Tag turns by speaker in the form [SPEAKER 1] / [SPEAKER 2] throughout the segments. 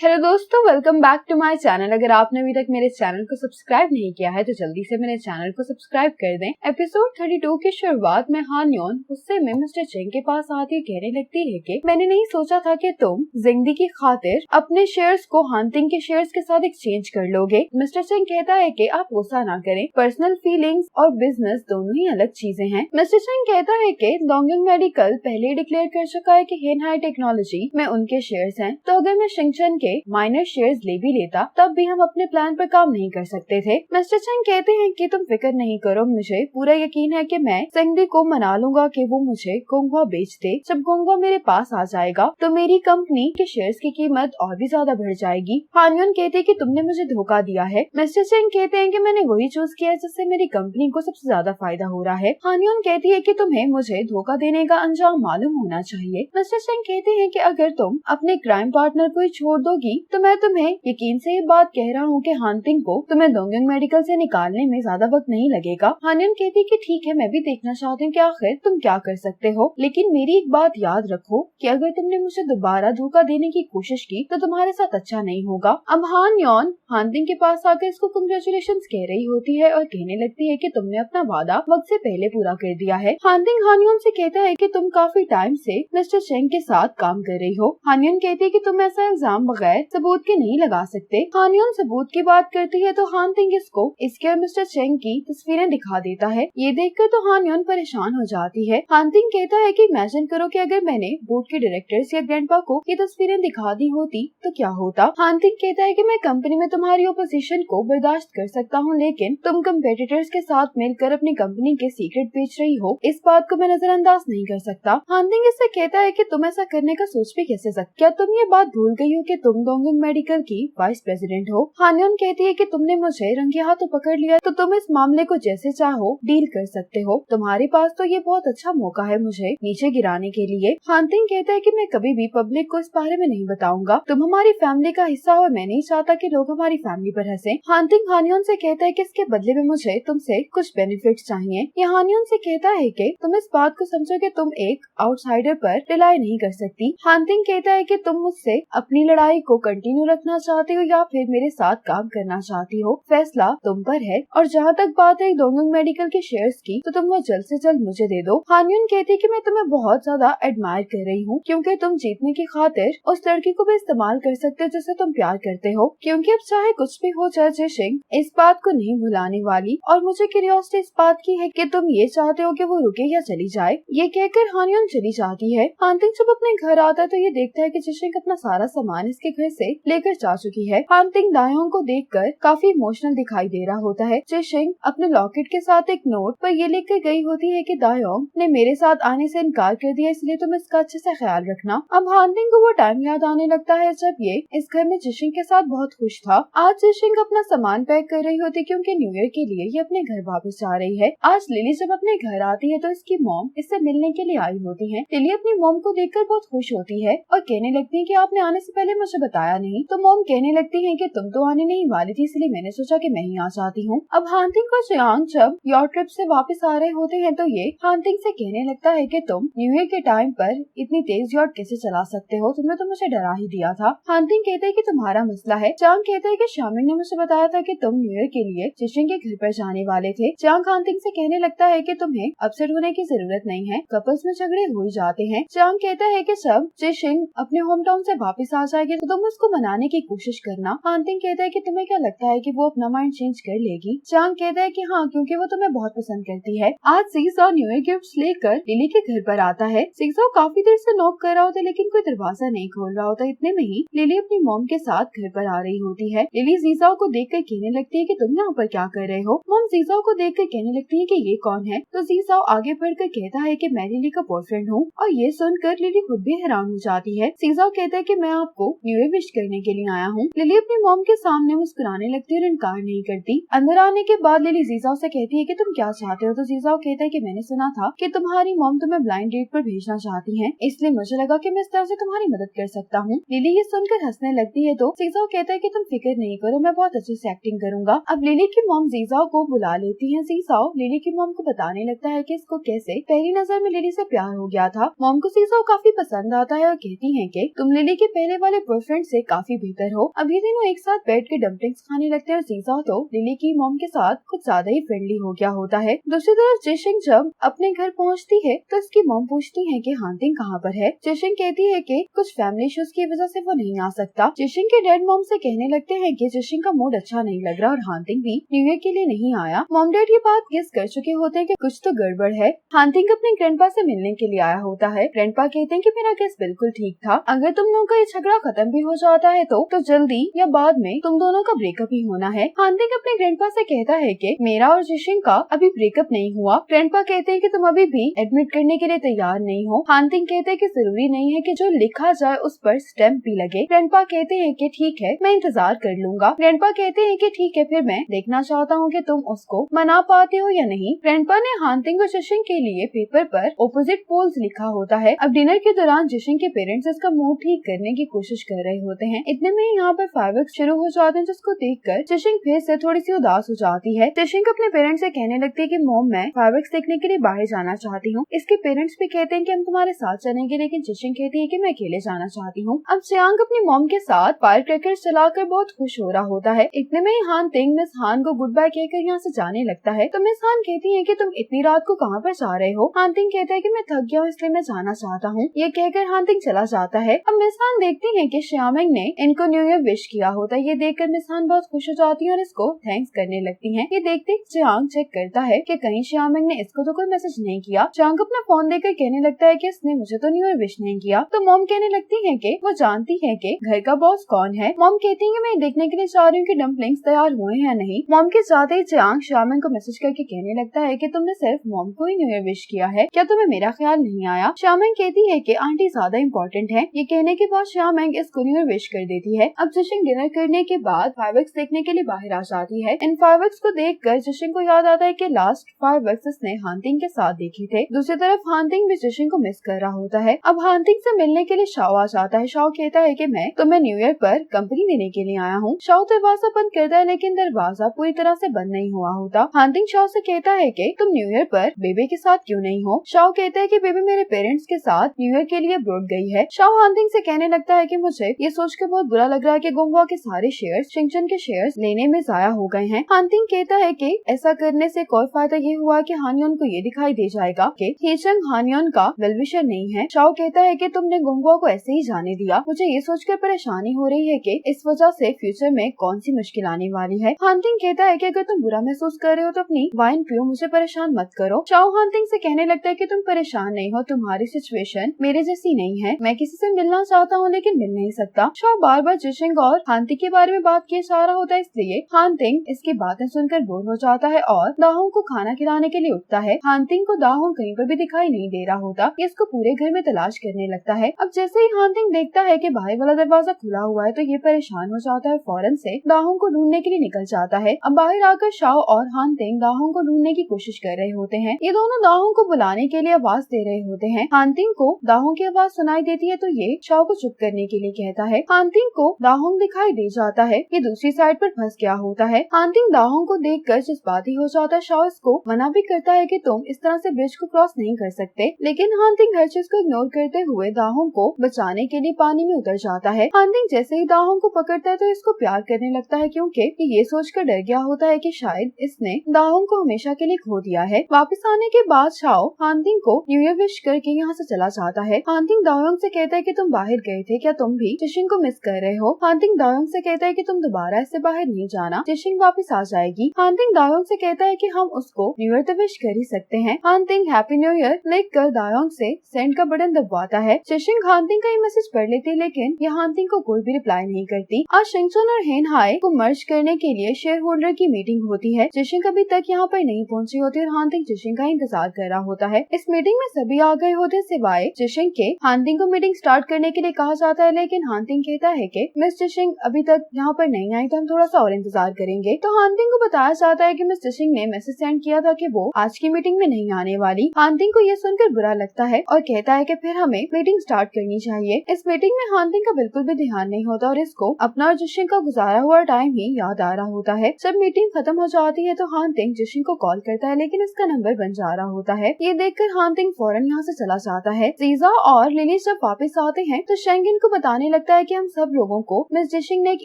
[SPEAKER 1] Hello दोस्तों, welcome back to my channel. अगर आपने अभी तक मेरे चैनल को सब्सक्राइब नहीं किया है तो जल्दी से मेरे चैनल को सब्सक्राइब कर दें। एपिसोड 32 की शुरुआत में हान योन गुस्से में मिस्टर चेंग के पास आती है, कहने लगती है कि मैंने नहीं सोचा था कि तुम जिंदगी की खातिर अपने शेयर्स को हांतिंग के शेयर्स के साथ एक्सचेंज कर लोगे। मिस्टर चेंग कहता है कि आप गुस्सा ना करें, पर्सनल फीलिंग्स और बिजनेस दोनों ही अलग चीजें हैं। मिस्टर चेंग कहता है कि डोंगिंग मेडिकल पहले ही डिक्लेयर कर चुका है कि हेन हाई टेक्नोलॉजी में उनके शेयर्स हैं, तो अगर मैं शिंगचन के माइनर शेयर्स ले भी लेता तब भी हम अपने प्लान पर काम नहीं कर सकते थे। मिस्टर चेंग कहते हैं कि तुम फिक्र नहीं करो, मुझे पूरा यकीन है कि मैं सेंगडी को मना लूंगा कि वो मुझे गोंगवा बेच दे। जब गोंगवा मेरे पास आ जाएगा तो मेरी कंपनी के शेयर्स की कीमत और भी ज्यादा बढ़ जाएगी। हान योन कहते हैं कि तुमने मुझे धोखा दिया है। मिस्टर चेंग कहते हैं कि मैंने वही चूज किया है जिससे मेरी कंपनी को सबसे ज्यादा फायदा हो रहा है। हान योन कहती है कि तुम्हें मुझे धोखा देने का अंजाम मालूम होना चाहिए। मिस्टर चेंग कहते हैं कि अगर तुम अपने क्राइम पार्टनर को ही छोड़ दोगी तो मैं तुम्हें यकीन से ये बात कह रहा हूँ कि हांतिंग को तुम्हें डोंगिंग मेडिकल से निकालने में ज्यादा वक्त नहीं लगेगा। हान योन कहती है कि ठीक है, मैं भी देखना चाहती हूँ कि आखिर तुम क्या कर सकते हो, लेकिन मेरी एक बात याद रखो कि अगर तुमने मुझे दोबारा धोखा देने की कोशिश की तो तुम्हारे साथ अच्छा नहीं होगा। अब हान योन हांतिंग के पास आकर इसको कंग्रेचुलेशंस कह रही होती है और कहने लगती है कि तुमने अपना वादा वक्त से पहले पूरा कर दिया है। हांतिंग हान योन से कहता है कि तुम काफी टाइम से मिस्टर चेंग के साथ काम कर रही हो। हान योन कहती है कि तुम ऐसा इल्जाम बगैर सबूत के नहीं लगा सकते। हान योन सबूत की बात करती है तो हांतिंग इसको इसके और मिस्टर चेंग की तस्वीरें दिखा देता है। ये देखकर तो हान योन परेशान हो जाती है। हांतिंग कहता है कि इमेजिन करो कि अगर मैंने बोर्ड के डायरेक्टर्स या ग्रैंडपा को ये तस्वीरें दिखा दी होती तो क्या होता। हांतिंग कहता है कि मैं कंपनी में तुम्हारी ओपोजिशन को बर्दाश्त कर सकता हूँ, लेकिन तुम कंपेटिटर्स के साथ मिलकर अपनी कंपनी के सीक्रेट बेच रही हो, इस बात को मैं नजरअंदाज नहीं कर सकता। हांतिंग इससे कहता है कि तुम ऐसा करने का सोच भी कैसे सकते, क्या तुम ये बात भूल गई हो कि तुम डोंगिंग मेडिकल की वाइस प्रेसिडेंट हो। हान योन कहती है कि तुमने मुझे रंगे हाथों पकड़ लिया तो तुम इस मामले को जैसे चाहो डील कर सकते हो। तुम्हारे पास तो ये बहुत अच्छा मौका है मुझे नीचे गिराने के लिए। हांतिंग कहता है कि मैं कभी भी पब्लिक को इस बारे में नहीं बताऊंगा। तुम हमारी फैमिली का हिस्सा हो और मैं नहीं चाहता कि लोग हमारी फैमिली पर हंसे। हांतिंग हान योन से कहता है कि इसके बदले में मुझे तुमसे कुछ बेनिफिट्स चाहिए। ये हान योन से कहता है कि तुम इस बात को समझो कि तुम एक आउटसाइडर पर रिलाई नहीं कर सकती। हांतिंग कहता है कि तुम मुझसे अपनी लड़ाई को कंटिन्यू रखना चाहती हो या फिर मेरे साथ काम करना चाहती हो, फैसला तुम पर है। और जहाँ तक बात है डोंगिंग मेडिकल के शेयर्स की तो तुम वो जल्द से जल्द मुझे दे दो। हान योन कहती है कि मैं तुम्हें बहुत ज्यादा एडमायर कर रही हूँ क्योंकि तुम जीतने की खातिर उस लड़की को भी इस्तेमाल कर सकते हो जिसे तुम प्यार करते हो, क्योंकि अब चाहे कुछ भी हो जाए जिशिंग इस बात को नहीं भुलाने वाली। और मुझे क्यूरियोसिटी इस बात की है कि तुम ये चाहते हो कि वो रुके या चली जाए। ये कहकर हान योन चली जाती है। हांतिंग जब अपने घर आता है तो ये देखता है कि जिशिंग अपना सारा सामान इसके घर से लेकर जा चुकी है। हांतिंग दायोंग को देखकर काफी इमोशनल दिखाई दे रहा होता है। जिशिंग अपने लॉकेट के साथ एक नोट पर ये लिख कर गई होती है कि दायोंग ने मेरे साथ आने से इनकार कर दिया, इसलिए तुम इसका अच्छे से ख्याल रखना। अब हांतिंग को वो टाइम याद आने लगता है जब ये इस घर में जिशिंग के साथ बहुत खुश था। आज जिशिंग अपना सामान पैक कर रही होती क्योंकि न्यू ईयर के लिए ये अपने घर वापस जा रही है। आज लिली जब अपने घर आती है तो इसकी मॉम इससे मिलने के लिए आई होती है। लिली अपनी मॉम को देखकर बहुत खुश होती है और कहने लगती है कि आपने आने से पहले मुझे बताया नहीं। तो मॉम कहने लगती है कि तुम तो आने नहीं वाली थी, इसलिए मैंने सोचा कि मैं ही आ जाती हूँ। अब हांतिंग को जियांग जब योर ट्रिप से वापस आ रहे होते हैं तो ये हांतिंग से कहने लगता है कि तुम न्यू ईयर के टाइम पर इतनी तेज यॉट कैसे चला सकते हो, तुमने तो मुझे डरा ही दिया था। हांतिंग कहते है कि तुम्हारा मसला है। जियांग कहता है कि शामिंग ने मुझे बताया था कि तुम न्यू ईयर के लिए जिशिंग के घर पर जाने वाले थे। जियांग हांतिंग से कहने लगता है कि तुम्हें अपसेट होने की जरूरत नहीं है, कपल्स में झगड़े हो ही जाते हैं। जियांग कहता है कि जब जिशिंग अपने होम टाउन से वापस आ जाएगी तो तुम उसको मनाने की कोशिश करना। हांतिंग कहता है कि तुम्हें क्या लगता है कि वो अपना माइंड चेंज कर लेगी। जियांग कहता है कि हाँ, क्योंकि वो तुम्हें बहुत पसंद करती है। आज सीज़ाओ न्यू ईयर गिफ्ट्स लेकर लिली के घर पर आता है। सीज़ाओ काफी देर से नॉक कर रहा होता है लेकिन कोई दरवाजा नहीं खोल रहा होता। इतने में ही लिली अपनी मॉम के साथ घर पर आ रही होती है। लिली सीज़ाओ को देखकर कहने लगती है कि तुम यहाँ पर क्या कर रहे हो। मॉम सीज़ाओ को देखकर कहने लगती है कि ये कौन है। तो सीज़ाओ आगे बढ़कर कहता है कि मैं लिली का बॉयफ्रेंड हूँ और ये सुनकर लिली खुद भी हैरान हो जाती है। सीज़ाओ कहता है कि मैं आपको न्यू ईयर विश करने के लिए आया हूँ। लिली अपनी मॉम के सामने मुस्कुराने लगती है और इनकार नहीं करती। अंदर आने के बाद लिली जीजाओ से कहती है कि तुम क्या चाहते हो। तो जीजाओ कहता है कि मैंने सुना था कि तुम्हारी मॉम तुम्हें ब्लाइंड डेट पर भेजना चाहती है, इसलिए मुझे लगा कि मैं इस तरह से तुम्हारी मदद कर सकता हूँ। लिली ये सुनकर हंसने लगती है तो जीजाओ कहता है कि तुम फिक्र नहीं करो, मैं बहुत अच्छे से एक्टिंग करूंगा। अब लिली की मॉम जीजाओ को बुला लेती है। जीजाओ लिली की मॉम को बताने लगता है कि इसको कैसे पहली नजर में लिली से प्यार हो गया था। मॉम को जीजाओ काफी पसंद आता है और कहती है कि तुम लिली के पहले वाले गर्लफ्रेंड से काफी बेहतर हो। अब ये तीनों एक साथ बैठ के डम्पलिंग्स खाने लगते हैं और जीजा तो लिली की मॉम के साथ कुछ ज्यादा ही फ्रेंडली हो गया होता है। दूसरी तरफ जिशिंग जब अपने घर पहुंचती है तो उसकी मॉम पूछती है कि हानतिंग कहाँ पर है। जिशिंग कहती है कि कुछ फैमिली इश्यूज की वजह से वो नहीं आ सकता। जिशिंग के डैड मॉम से कहने लगते हैं कि जिशिंग का मूड अच्छा नहीं लग रहा और हानतिंग भी न्यू ईयर के लिए नहीं आया। मॉम डैड ये बात गेस कर चुके होते हैं कि कुछ तो गड़बड़ है। हानतिंग अपने ग्रैंडपा से मिलने के लिए आया होता है। ग्रैंडपा कहते हैं कि मेरा गेस बिल्कुल ठीक था, अगर तुम लोगों का ये झगड़ा खत्म भी हो जाता है तो जल्दी या बाद में तुम दोनों का ब्रेकअप ही होना है। हानतिंग अपने ग्रैंडपा से कहता है कि मेरा और जिशिंग का अभी ब्रेकअप नहीं हुआ। ग्रैंडपा कहते हैं कि तुम अभी भी एडमिट करने के लिए तैयार नहीं हो। हानतिंग कहते हैं कि जरूरी नहीं है कि जो लिखा जाए उस पर स्टैम्प भी लगे। ग्रैंडपा कहते हैं कि ठीक है, मैं इंतजार कर लूंगा। ग्रैंडपा कहते हैं कि ठीक है, फिर मैं देखना चाहता हूँ कि तुम उसको मना पाते हो या नहीं। ग्रैंडपा ने हानतिंग और जिशिंग के लिए पेपर पर ऑपोजिट पोल्स लिखा होता है। अब डिनर के दौरान जिशिंग के पेरेंट्स इसका मूड ठीक करने की कोशिश कर रहे होते हैं। इतने में यहाँ पर फायरवर्क्स शुरू हो जाते हैं, जिसको देखकर जिशिंग फिर से थोड़ी सी उदास हो जाती है। जिशिंग अपने पेरेंट्स से कहने लगती है कि मॉम, मैं फायरवर्क्स देखने के लिए बाहर जाना चाहती हूँ। इसके पेरेंट्स भी कहते हैं कि हम तुम्हारे साथ चलेंगे, लेकिन जिशिंग कहती है कि मैं अकेले जाना चाहती हूँ। अब जियांग अपनी मॉम के साथ फायर क्रैकर्स चलाकर बहुत खुश हो रहा होता है। इतने में हानतिंग मिस हान को गुड बाय कहकर यहाँ से जाने लगता है। तो मिस हान कहती है कि तुम इतनी रात को कहाँ पर जा रहे हो। हानतिंग कहता है कि मैं थक गया हूँ, इसलिए मैं जाना चाहता हूँ। ये कहकर हानतिंग चला जाता है। अब मिस हान देखती है कि श्यामिंग ने इनको न्यू ईयर विश किया होता है। ये देखकर मिस हान बहुत खुश हो जाती है और इसको थैंक्स करने लगती है। ये देखते जियांग चेक करता है कि कहीं श्यामिंग ने इसको तो कोई मैसेज नहीं किया। जियांग अपना फोन देकर कहने लगता है कि इसने मुझे तो न्यू ईयर विश नहीं किया। तो मॉम कहने लगती है कि वो जानती है कि घर का बॉस कौन है। मॉम कहती है कि मैं देखने के लिए चाह रही हूँ कि डम्पलिंग्स तैयार हुए हैं या नहीं। मॉम के साथ ही जियांग श्यामिंग को मैसेज करके कहने लगता है कि तुमने सिर्फ मॉम को ही न्यू ईयर विश किया है, क्या तुम्हें मेरा ख्याल नहीं आया। श्यामिंग कहती है कि आंटी ज्यादा इम्पोर्टेंट है। ये कहने के बाद श्यामिंग इसको न्यू ईयर विश कर देती है। अब जिशिंग डिनर करने के बाद फायरवर्क्स देखने के लिए बाहर आ जाती है। इन फायरवर्क्स को देखकर जिशिंग को याद आता है कि लास्ट फायरवर्क्स उसने हानतिंग के साथ देखे थे। दूसरी तरफ हानतिंग भी जिशिंग को मिस कर रहा होता है। अब हानतिंग से मिलने के लिए शाओ आ जाता है। शाओ कहता है कि मैं तुम्हें न्यू ईयर पर कंपनी देने के लिए आया हूँ। शाओ दरवाजा बंद करता है, लेकिन दरवाजा पूरी तरह से बंद नहीं हुआ होता। हानतिंग शाओ से कहता है कि तुम न्यू ईयर पर बेबी के साथ क्यों नहीं हो। शाओ कहता है कि बेबी मेरे पेरेंट्स के साथ न्यू ईयर के लिए अब्रॉड गई है। शाओ हानतिंग से कहने लगता है कि मुझे ये सोचकर बहुत बुरा लग रहा है कि गोंगवा के सारे शेयर्स शिंगचन के शेयर्स लेने में जाया हो गए हैं। हानतिंग कहता है कि ऐसा करने से कोई फायदा ये हुआ कि हानियोन को ये दिखाई दे जाएगा कि हीचंग हानियोन का वेलविशर नहीं है। शाओ कहता है कि तुमने गोंगवा को ऐसे ही जाने दिया। मुझे ये सोचकर परेशानी हो रही है कि इस वजह से फ्यूचर में कौन सी मुश्किल आने वाली है। हानतिंग कहता है कि अगर तुम बुरा महसूस कर रहे हो तो अपनी वाइन पियो, मुझे परेशान मत करो। शाओ हानतिंग से कहने लगता है कि तुम परेशान नहीं हो, तुम्हारी सिचुएशन मेरे जैसी नहीं है। मैं किसी से मिलना चाहता हूँ लेकिन मिल नहीं सकता। शाओ बार बार जिशिंग और हानतिंग के बारे में बात किया जा रहा होता है, इसलिए हानतिंग इसकी बातें सुनकर बोर हो जाता है और दाहोंग को खाना खिलाने के लिए उठता है। हानतिंग को दाहोंग कहीं पर भी दिखाई नहीं दे रहा होता। ये इसको पूरे घर में तलाश करने लगता है। अब जैसे ही हानतिंग देखता है कि बाहर वाला दरवाजा खुला हुआ है तो ये परेशान हो जाता है, फौरन से दाहोंग को ढूंढने के लिए निकल जाता है। अब बाहर आकर शाओ और हानतिंग दाहोंग को ढूंढने की कोशिश कर रहे होते हैं। ये दोनों दाहोंग को बुलाने के लिए आवाज दे रहे होते हैं। हानतिंग को दाहोंग की आवाज सुनाई देती है तो ये शाओ को चुप करने के लिए कहता है। हानतिंग को दाहोंग दिखाई दे जाता है। ये दूसरी साइड पर फंस गया होता है। हानतिंग दाहोंग को देखकर जज्बाती हो जाता है। शाओ इसको मना भी करता है कि तुम इस तरह से ब्रिज को क्रॉस नहीं कर सकते, लेकिन हानतिंग हर चीज को इग्नोर करते हुए दाहोंग को बचाने के लिए पानी में उतर जाता है। हानतिंग जैसे ही दाहोंग को पकड़ता है तो इसको प्यार करने लगता है, क्योंकि ये सोचकर डर गया होता है कि शायद इसने दाहोंग को हमेशा के लिए खो दिया है। वापस आने के बाद शाओ हानतिंग को न्यू ईयर विश करके यहाँ से चला जाता है। हानतिंग दाहोंग से कहता है कि तुम बाहर गए थे, क्या तुम भी जिशिंग को मिस कर रहे हो। हानतिंग दाहोंग से कहता है कि तुम दोबारा इससे बाहर नहीं जाना, जिशिंग वापस आ जाएगी। हानतिंग दाहोंग से कहता है कि हम उसको न्यू ईयर तो विश कर ही सकते हैं। हानतिंग हैप्पी न्यू ईयर लिखकर दाहोंग से सेंड का बटन दबाता है। जिशिंग हानतिंग का ये मैसेज पढ़ लेती है, लेकिन ये हानतिंग को कोई भी रिप्लाई नहीं करती। आज शिंगचन और हेन हाई को मर्ज करने के लिए शेयर होल्डर की मीटिंग होती है। जिशिंग अभी तक यहाँ पर नहीं पहुंची होती और हानतिंग जिशिंग का इंतजार कर रहा होता है। इस मीटिंग में सभी आ गए होते सिवाय जिशिंग के। हानतिंग को मीटिंग स्टार्ट करने के लिए कहा जाता है, लेकिन हानतिंग कहता है कि मिस जिशिंग अभी तक यहाँ पर नहीं आई तो हम थोड़ा सा और इंतजार करेंगे। तो हानतिंग को बताया जाता है कि मिस जिशिंग ने मैसेज सेंड किया था कि वो आज की मीटिंग में नहीं आने वाली। हानतिंग को ये सुनकर बुरा लगता है और कहता है कि फिर हमें मीटिंग स्टार्ट करनी चाहिए। इस मीटिंग में हानतिंग का बिल्कुल भी ध्यान नहीं होता और इसको अपना और जिशिंग का गुजारा हुआ टाइम ही याद आ रहा होता है। जब मीटिंग खत्म हो जाती है तो हानतिंग जिशिंग को कॉल करता है, लेकिन इसका नंबर बन जा रहा होता है। ये देखकर हानतिंग फौरन यहाँ से चला जाता है। जीजा और लिली जब वापस आते हैं तो शेंगिन को बताने लगता है कि हम सब लोगों को मिस जिशिंग ने एक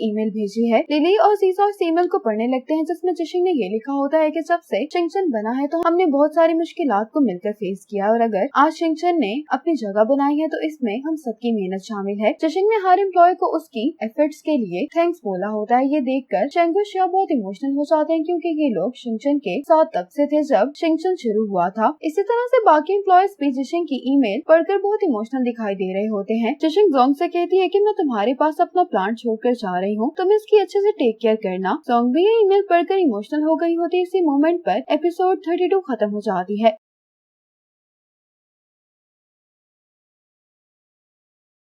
[SPEAKER 1] ईमेल भेजी है। लिली और सीसॉ इस ईमेल को पढ़ने लगते हैं जिसमें जिशिंग ने ये लिखा होता है कि जब से शिंगचन बना है तो हमने बहुत सारी मुश्किलात को मिलकर फेस किया और अगर आज शिंगचन ने अपनी जगह बनाई है तो इसमें हम सबकी मेहनत शामिल है। जिशिंग ने हर एम्प्लॉय को उसकी एफर्ट्स के लिए थैंक्स बोला होता है। ये देखकर शेंग और शिया बहुत इमोशनल हो जाते हैं क्योंकि ये लोग शिंगचन के साथ तब से थे जब शिंगचन शुरू हुआ था। इसी तरह से बाकी एम्प्लॉयज भी जिशिंग की ईमेल पढ़कर बहुत इमोशनल दिखाई दे रहे होते हैं। जिशिंग जोंग से कहती है कि मैं तुम्हारे पास अपना प्लांट छोड़कर जा रही हूँ, तुम इसकी अच्छे से टेक केयर करना। जोंग भी ये ईमेल पढ़कर इमोशनल हो गई होती है। इसी मोमेंट पर एपिसोड 32 खत्म हो जाती है।